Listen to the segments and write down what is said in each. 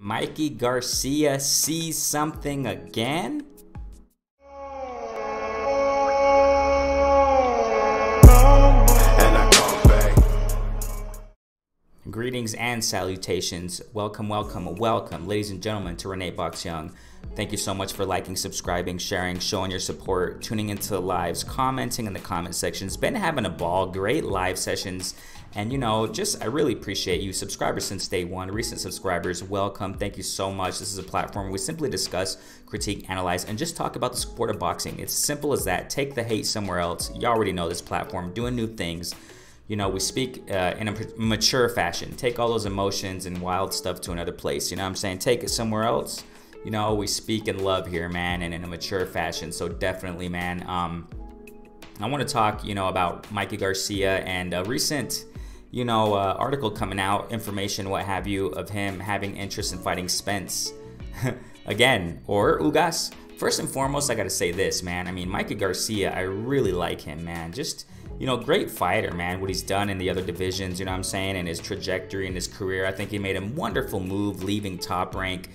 Mikey Garcia sees something again? Greetings and salutations. Welcome, ladies and gentlemen, to Renee Box Young. Thank you so much for liking, subscribing, sharing, showing your support, tuning into the lives, commenting in the comment sections. Been having a ball, great live sessions. And you know, I really appreciate you. Subscribers since day one, recent subscribers, welcome. Thank you so much. This is a platform where we simply discuss, critique, analyze, and just talk about the sport of boxing. It's simple as that. Take the hate somewhere else. You already know this platform, doing new things. You know, we speak in a mature fashion. Take all those emotions and wild stuff to another place. You know what I'm saying? Take it somewhere else. You know, we speak in love here, man, and in a mature fashion. So definitely, man. I want to talk, you know, about Mikey Garcia and a recent, you know, article coming out, information, what have you, of him having interest in fighting Spence again, or Ugas. First and foremost, I got to say this, man. I mean, Mikey Garcia, I really like him, man. Just, you know, great fighter, man. What he's done in the other divisions, you know what I'm saying, and his trajectory in his career. I think he made a wonderful move leaving Top Rank.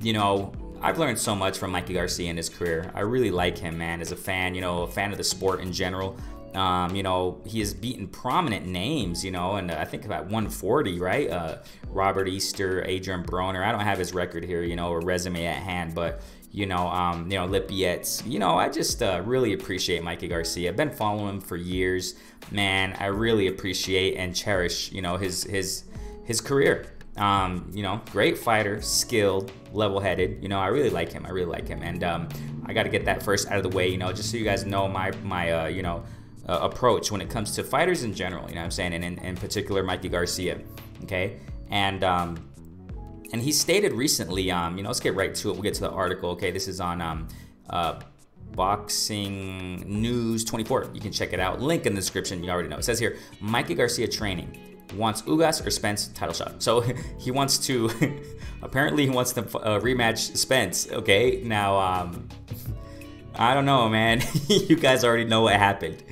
You know, I've learned so much from Mikey Garcia in his career. I really like him, man, as a fan, you know, a fan of the sport in general. You know, he has beaten prominent names, you know, and I think about 140, right? Robert Easter, Adrian Broner. I don't have his record here, you know, or resume at hand, but you know, Lipietz. You know, I just really appreciate Mikey Garcia. I've been following him for years, man. I really appreciate and cherish, you know, his career. You know, great fighter, skilled, level-headed. You know, I really like him. And I got to get that first out of the way, you know, just so you guys know my you know, approach when it comes to fighters in general. You know what I'm saying, and in particular Mikey Garcia. Okay, and he stated recently, you know, let's get right to it. We'll get to the article. Okay, this is on Boxing News 24. You can check it out. Link in the description. You already know. It says here, Mikey Garcia training. Wants Ugas or Spence title shot. So he wants to, apparently he wants to rematch Spence. Okay, now, I don't know, man. You guys already know what happened.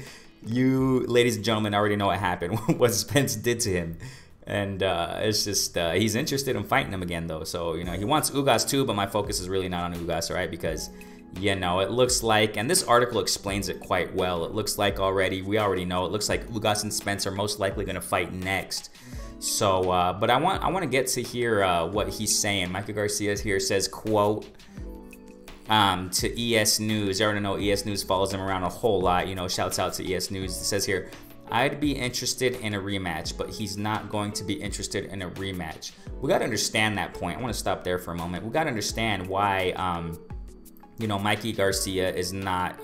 You, ladies and gentlemen, already know what happened, what Spence did to him. And it's just, he's interested in fighting him again, though. So, you know, he wants Ugas too, but my focus is really not on Ugas, right? Because, you know, it looks like, and this article explains it quite well. It looks like we already know, it looks like Ugas and Spence are most likely going to fight next. So, but I want to get to hear what he's saying. Mikey Garcia here says, quote, to ES News. I already know ES News follows him around a whole lot. You know, shouts out to ES News. It says here, I'd be interested in a rematch, but he's not going to be interested in a rematch. We got to understand that point. I want to stop there for a moment. We got to understand why, you know, Mikey Garcia is not,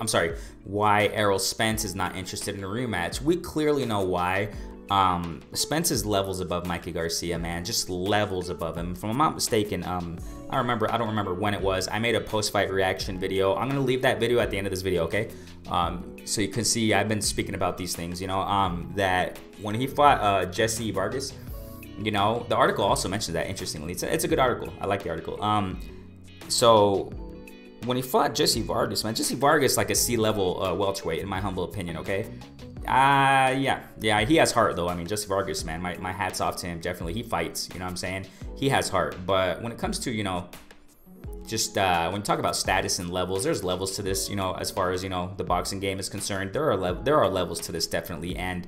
why Errol Spence is not interested in a rematch. We clearly know why. Spence is levels above Mikey Garcia, man, just levels above him. If I'm not mistaken, I don't remember when it was. I made a post-fight reaction video. I'm gonna leave that video at the end of this video, okay? So you can see I've been speaking about these things, you know, that when he fought Jesse Vargas, you know, the article also mentions that, interestingly. It's a good article. I like the article. So when he fought Jesse Vargas, man, Jesse Vargas like a C-level welterweight, in my humble opinion, okay? Yeah, he has heart, though. I mean, Jesse Vargas, man, my hat's off to him, definitely. He fights, you know what I'm saying? He has heart. But when it comes to, you know, just when you talk about status and levels, there's levels to this, you know, as far as, you know, the boxing game is concerned. There are levels to this, definitely. And,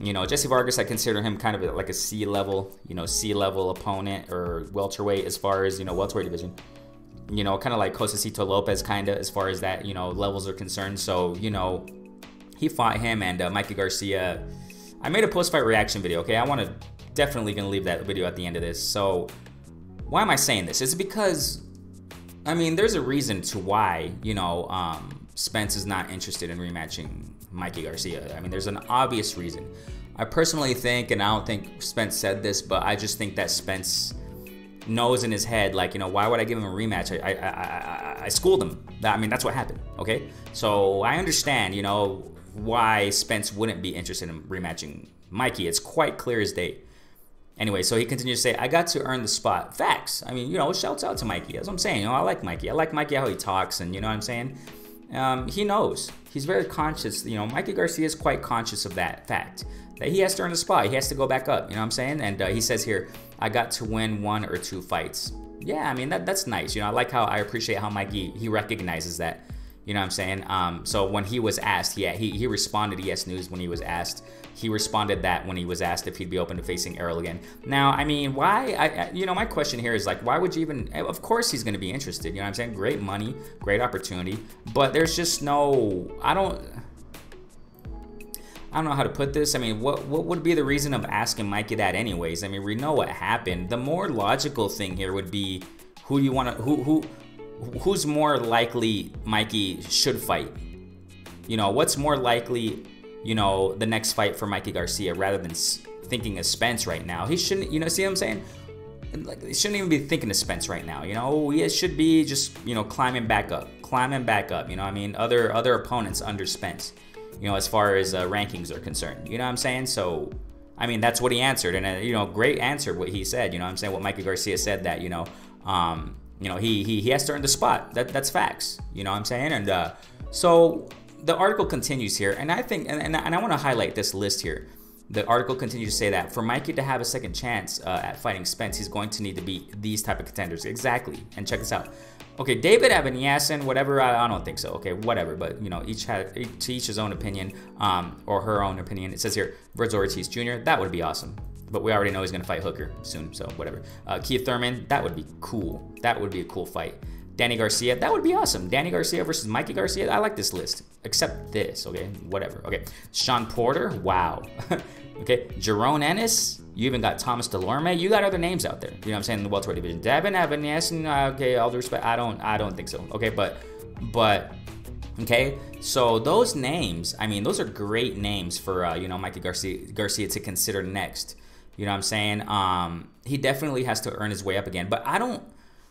you know, Jesse Vargas, I consider him kind of like a C-level, you know, C-level opponent or welterweight as far as, you know, welterweight division. You know, kind of like Josecito Lopez, kind of, as far as that, you know, levels are concerned. So, you know, he fought him, and Mikey Garcia, I made a post-fight reaction video, okay? I want to definitely going to leave that video at the end of this. So why am I saying this? It's because, I mean, there's a reason to why, you know, Spence is not interested in rematching Mikey Garcia. I mean, there's an obvious reason. I personally think, and I don't think Spence said this, but I just think that Spence knows in his head, like, you know, why would I give him a rematch? I schooled him. I mean, that's what happened, okay? So I understand, you know, why Spence wouldn't be interested in rematching Mikey. It's quite clear as day. Anyway, so he continues to say, I got to earn the spot. Facts. I mean, you know, shouts out to Mikey. That's what I'm saying. You know, I like Mikey. I like Mikey how he talks, and you know what I'm saying? He knows. He's very conscious. You know, Mikey Garcia is quite conscious of that fact, that he has to earn a spot. He has to go back up. You know what I'm saying? And he says here, I got to win 1 or 2 fights. yeah, I mean, that's nice. You know, I appreciate how Mikey, he recognizes that. You know what I'm saying? So when he was asked, yeah, he responded to Yes News when he was asked. He responded that when he was asked if he'd be open to facing Errol again. Now, I mean, why? You know, my question here is like, why would you even? Of course, he's going to be interested. You know what I'm saying? Great money, great opportunity, but there's just no. I don't know how to put this. I mean, what would be the reason of asking Mikey that anyways? I mean, we know what happened. The more logical thing here would be who you want to who's more likely Mikey should fight. You know, what's more likely, you know, the next fight for Mikey Garcia rather than thinking of Spence right now. He shouldn't, you know, see what I'm saying? Like, he shouldn't even be thinking of Spence right now. You know, he should be just, you know, climbing back up. You know what I mean? Other opponents under Spence, you know, as far as rankings are concerned. You know what I'm saying? So, I mean, that's what he answered. And, you know, great answer what he said. You know what I'm saying? What Mikey Garcia said that, you know, he has to earn the spot. That's facts. You know what I'm saying? And so the article continues here, and I think, and I want to highlight this list here. The article continues to say that for Mikey to have a second chance at fighting Spence, he's going to need to beat these type of contenders. Exactly. And check this out. Okay, David Abeniasin, whatever, I don't think so. Okay, whatever. But, you know, to each his own opinion, or her own opinion. It says here, Virgil Ortiz Jr., that would be awesome. But we already know he's going to fight Hooker soon, so whatever. Keith Thurman, that would be cool. That would be a cool fight. Danny Garcia, that would be awesome. Danny Garcia versus Mikey Garcia, I like this list. Except this, okay? Whatever, okay. Sean Porter, wow. Okay, Jerome Ennis, you even got Thomas Delorme. You got other names out there, you know what I'm saying, in the welterweight division. Devin Evans, okay, all due respect, I don't think so, okay? But, okay, so those names, I mean, those are great names for, you know, Mikey Garcia to consider next. You know what I'm saying? He definitely has to earn his way up again. But I don't,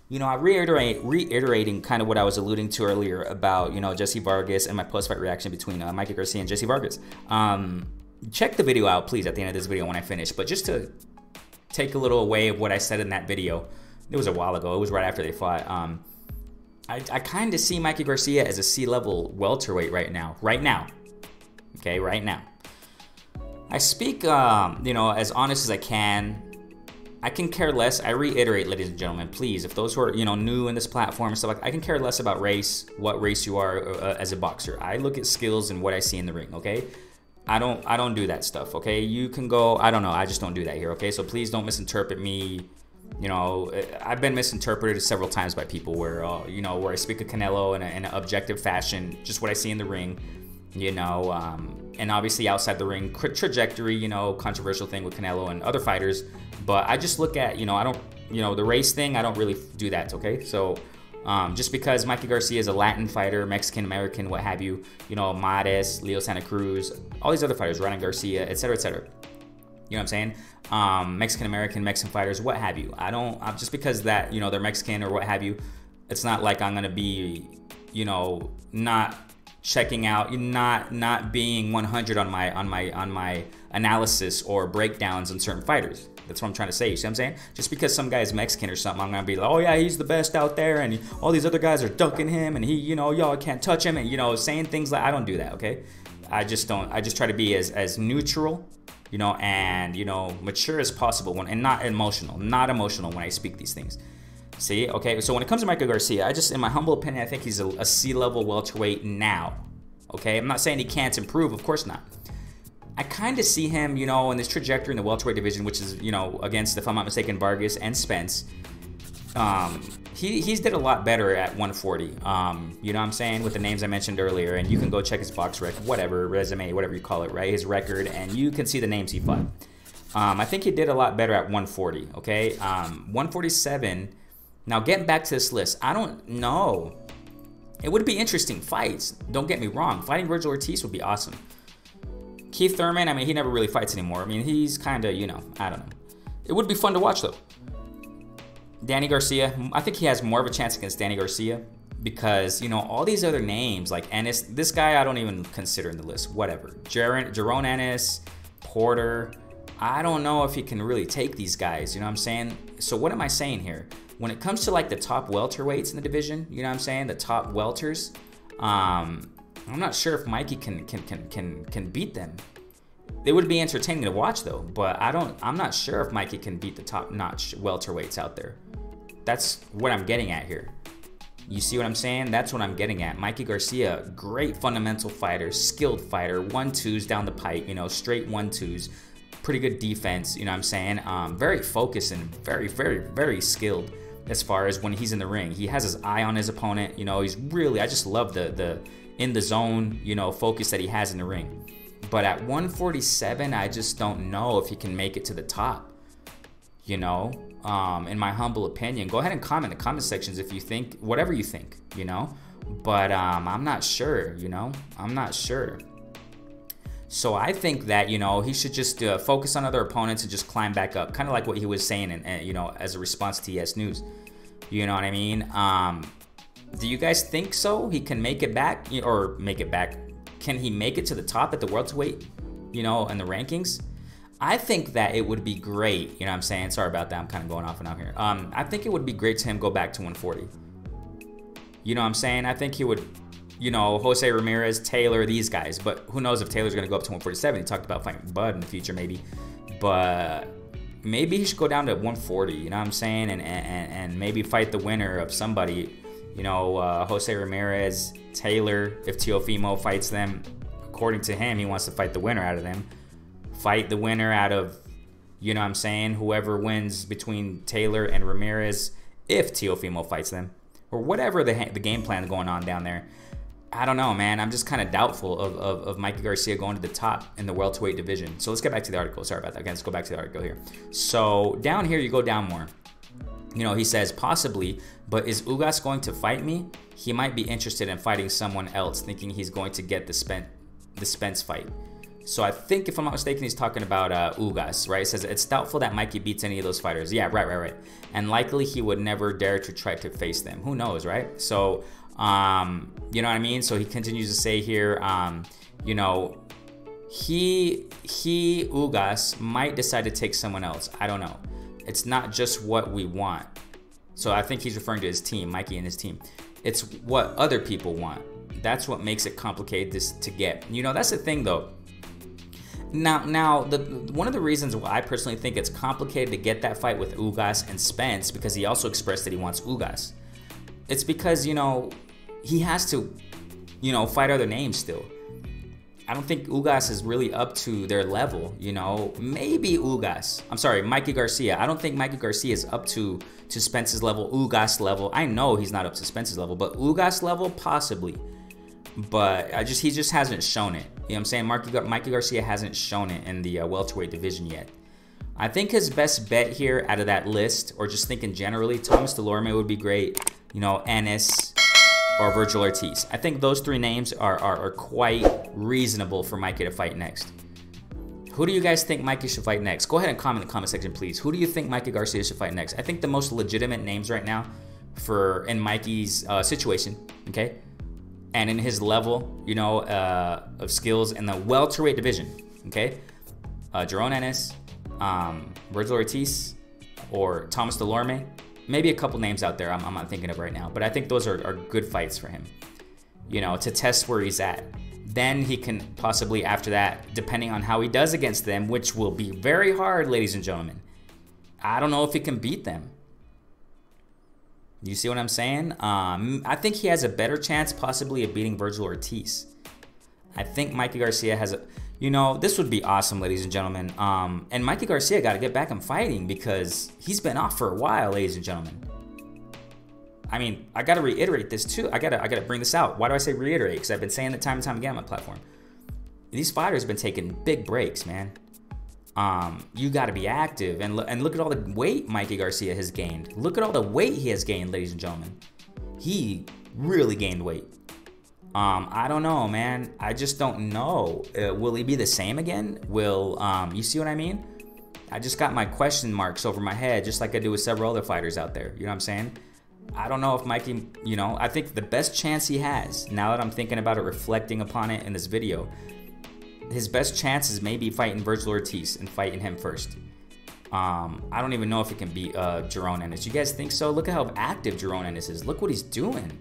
you know, reiterating kind of what I was alluding to earlier about, you know, Jesse Vargas and my post-fight reaction between Mikey Garcia and Jesse Vargas. Check the video out, please, at the end of this video when I finish. But just to take a little away of what I said in that video, it was a while ago. It was right after they fought. I kind of see Mikey Garcia as a C-level welterweight right now. Okay, right now. I speak, you know, as honest as I can. I can care less. I reiterate, ladies and gentlemen, please, if those who are, you know, new in this platform and stuff like, I can care less about race, what race you are as a boxer. I look at skills and what I see in the ring, okay? I don't do that stuff, okay? You can go, I don't know, I just don't do that here, okay? So please don't misinterpret me. You know, I've been misinterpreted several times by people where, you know, where I speak of Canelo in an objective fashion, just what I see in the ring, you know, and obviously outside the ring trajectory, you know, controversial thing with Canelo and other fighters. But I just look at, you know, I don't, you know, the race thing, I don't really do that, okay? So just because Mikey Garcia is a Latin fighter, Mexican American, what have you, you know, Mares, Leo Santa Cruz, all these other fighters, Ryan Garcia, etc., etc. You know what I'm saying? Mexican American, Mexican fighters, what have you. I don't, just because that, you know, they're Mexican or what have you, it's not like I'm gonna be, you know, not checking out, not being 100 on my analysis or breakdowns on certain fighters. That's what I'm trying to say. You see what I'm saying? Just because some guy is Mexican or something, I'm gonna be like, oh yeah, he's the best out there, and all these other guys are ducking him, and he, you know, y'all can't touch him, and you know, saying things like, I don't do that, okay? I just don't. I just try to be as neutral, you know, and you know, mature as possible and not emotional when I speak these things. See, okay, so when it comes to Mikey Garcia, I just, in my humble opinion, I think he's a C-level welterweight now. Okay, I'm not saying he can't improve, of course not. I kind of see him, you know, in this trajectory in the welterweight division, which is, you know, against, if I'm not mistaken, Vargas and Spence. He's did a lot better at 140. You know what I'm saying, with the names I mentioned earlier, and you can go check his box record, whatever, resume, whatever you call it, right? His record, and you can see the names he fought. I think he did a lot better at 140. Okay, 147. Now getting back to this list, I don't know. It would be interesting fights. Don't get me wrong. Fighting Virgil Ortiz would be awesome. Keith Thurman, I mean, he never really fights anymore. I mean, he's kind of, you know, I don't know. It would be fun to watch, though. Danny Garcia, I think he has more of a chance against Danny Garcia because, you know, all these other names, like Ennis, this guy I don't even consider in the list, whatever. Jerome Ennis, Porter, I don't know if he can really take these guys, you know what I'm saying? So what am I saying here? When it comes to, like, the top welterweights in the division, you know what I'm saying? The top welters, I'm not sure if Mikey can beat them. They would be entertaining to watch though, but I'm not sure if Mikey can beat the top-notch welterweights out there. That's what I'm getting at here. You see what I'm saying? That's what I'm getting at. Mikey Garcia, great fundamental fighter, skilled fighter, 1-2s down the pipe, you know, straight 1-2s, pretty good defense, you know what I'm saying? Very focused and very, very, very skilled as far as when he's in the ring. He has his eye on his opponent, you know, he's really, I just love the in the zone, you know, focus that he has in the ring. But at 147, I just don't know if he can make it to the top, you know? In my humble opinion. Go ahead and comment in the comment sections if you think whatever you think, you know, but I'm not sure, you know, I'm not sure. So I think that, you know, he should just focus on other opponents and just climb back up, kind of like what he was saying, and you know, as a response to ES News, you know what I mean? Do you guys think so? He can make it back, or make it back? Can he make it to the top at the welterweight, you know, in the rankings? I think that it would be great, you know what I'm saying? Sorry about that, I'm kind of going off and on here. I think it would be great to him go back to 140. You know what I'm saying? I think he would, you know, Jose Ramirez, Taylor, these guys. But who knows if Taylor's going to go up to 147. He talked about fighting Bud in the future maybe. But maybe he should go down to 140, you know what I'm saying? And maybe fight the winner of somebody, you know, Jose Ramirez, Taylor, if Teofimo fights them. According to him, he wants to fight the winner out of them. Fight the winner out of, you know what I'm saying, whoever wins between Taylor and Ramirez, if Teofimo fights them, or whatever the game plan going on down there. I don't know, man. I'm just kind of doubtful of Mikey Garcia going to the top in the welterweight division. So let's get back to the article. Sorry about that. Again, let's go back to the article here. So down here, you go down more. You know, he says, possibly, but is Ugas going to fight me? He might be interested in fighting someone else, thinking he's going to get the Spence fight. So I think, if I'm not mistaken, he's talking about Ugas, right? It says, it's doubtful that Mikey beats any of those fighters. Yeah, right. And likely he would never dare to try to face them. Who knows, right? So, you know what I mean? So he continues to say here, you know, Ugas might decide to take someone else. I don't know. It's not just what we want. So I think he's referring to his team, Mikey and his team. It's what other people want. That's what makes it complicated to get. You know, that's the thing, though. Now, one of the reasons why I personally think it's complicated to get that fight with Ugas and Spence, because he also expressed that he wants Ugas. It's because, you know, he has to, you know, fight other names still. I don't think Ugas is really up to their level, you know. Maybe Mikey Garcia. I don't think Mikey Garcia is up to Spence's level, Ugas level. I know he's not up to Spence's level, but Ugas level, possibly. But he just hasn't shown it. You know what I'm saying? Mikey Garcia hasn't shown it in the welterweight division yet. I think his best bet here out of that list, or just thinking generally, Thomas Delorme would be great. You know, Ennis or Virgil Ortiz. I think those three names are quite reasonable for Mikey to fight next. Who do you guys think Mikey should fight next? Go ahead and comment in the comment section, please. Who do you think Mikey Garcia should fight next? I think the most legitimate names right now in Mikey's situation, okay? And in his level, you know, of skills in the welterweight division, okay? Jerome Ennis, Virgil Ortiz, or Thomas Delorme. Maybe a couple names out there I'm not thinking of right now, but I think those are good fights for him, you know, to test where he's at. Then he can possibly, after that, depending on how he does against them, which will be very hard, ladies and gentlemen, I don't know if he can beat them. You see what I'm saying? I think he has a better chance possibly of beating Virgil Ortiz. I think Mikey Garcia has a... You know, this would be awesome, ladies and gentlemen. And Mikey Garcia got to get back in fighting because he's been off for a while, ladies and gentlemen. I mean, I got to reiterate this too. I gotta bring this out. Why do I say reiterate? Because I've been saying that time and time again on my platform. These fighters have been taking big breaks, man. You got to be active, and look at all the weight Mikey Garcia has gained. Look at all the weight he has gained, ladies and gentlemen. He really gained weight. I don't know, man. I just don't know. Will he be the same again? You see what I mean? I just got my question marks over my head, just like I do with several other fighters out there. You know what I'm saying? I don't know if Mikey, you know, I think the best chance he has, now that I'm thinking about it, reflecting upon it in this video, his best chance is maybe fighting Virgil Ortiz and fighting him first. I don't even know if it can beat Jerome Ennis. You guys think so? Look at how active Jerome Ennis is. Look what he's doing.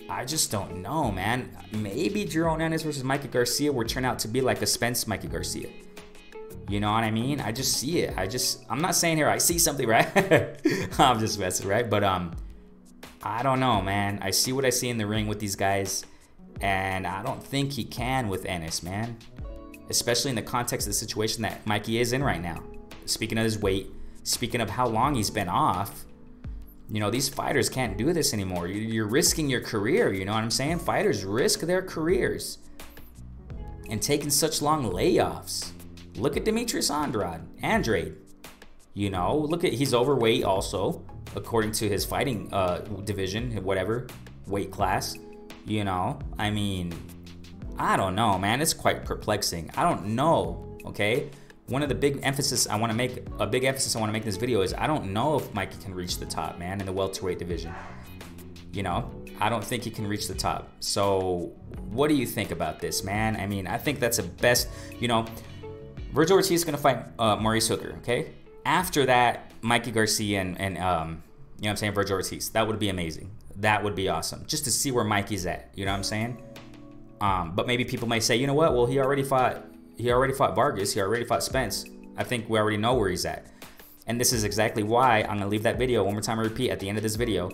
I just don't know, man. Maybe Jerome Ennis versus Mikey Garcia will turn out to be like a Spence Mikey Garcia. You know what I mean? I just see it. I'm not saying here I see something, right? I'm just messing, right? But I don't know, man. I see what I see in the ring with these guys, and I don't think he can with Ennis, man. Especially in the context of the situation that Mikey is in right now. Speaking of his weight, speaking of how long he's been off, you know, these fighters can't do this anymore. You're risking your career, you know what I'm saying? Fighters risk their careers and taking such long layoffs. Look at Demetrius Andrade. You know, look at, he's overweight also, according to his fighting division, whatever, weight class. You know, I mean, I don't know, man. It's quite perplexing. I don't know, okay? One of the big emphasis I want to make, in this video is I don't know if Mikey can reach the top, man, in the welterweight division. You know, I don't think he can reach the top. So what do you think about this, man? I mean, I think that's the best, you know, Virgil Ortiz is going to fight Maurice Hooker, okay? After that, Mikey Garcia and you know what I'm saying, Virgil Ortiz. That would be amazing. That would be awesome. Just to see where Mikey's at, you know what I'm saying? But maybe people may say, you know what? Well, he already fought Vargas. He already fought Spence. I think we already know where he's at. And this is exactly why I'm going to leave that video one more time and repeat at the end of this video.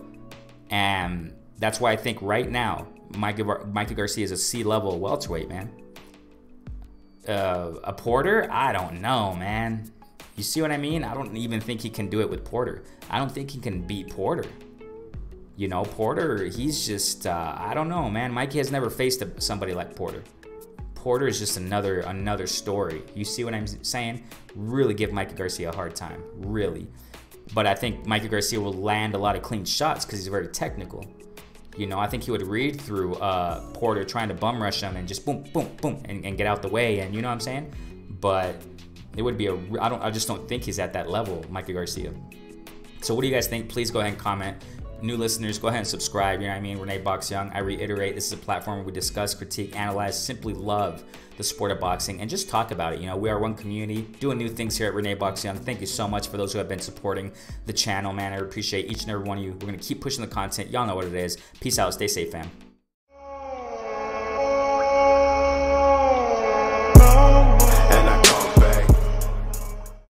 And that's why I think right now, Mikey Garcia is a C-level welterweight, man. A Porter? I don't know, man. You see what I mean? I don't even think he can do it with Porter. I don't think he can beat Porter. You know, Porter, he's just, I don't know, man. Mikey has never faced somebody like Porter. Porter is just another story. You see what I'm saying? Really give Mikey Garcia a hard time, really. But I think Mikey Garcia will land a lot of clean shots because he's very technical. You know, I think he would read through Porter trying to bum rush him and just boom, boom, boom, and get out the way. And you know what I'm saying? But it would be I just don't think he's at that level, Mikey Garcia. So what do you guys think? Please go ahead and comment. New listeners, go ahead and subscribe. You know what I mean? Renee Box Young. I reiterate, this is a platform where we discuss, critique, analyze, simply love the sport of boxing, and just talk about it. You know, we are one community doing new things here at Renee Box Young. Thank you so much for those who have been supporting the channel, man. I appreciate each and every one of you. We're going to keep pushing the content. Y'all know what it is. Peace out. Stay safe, fam.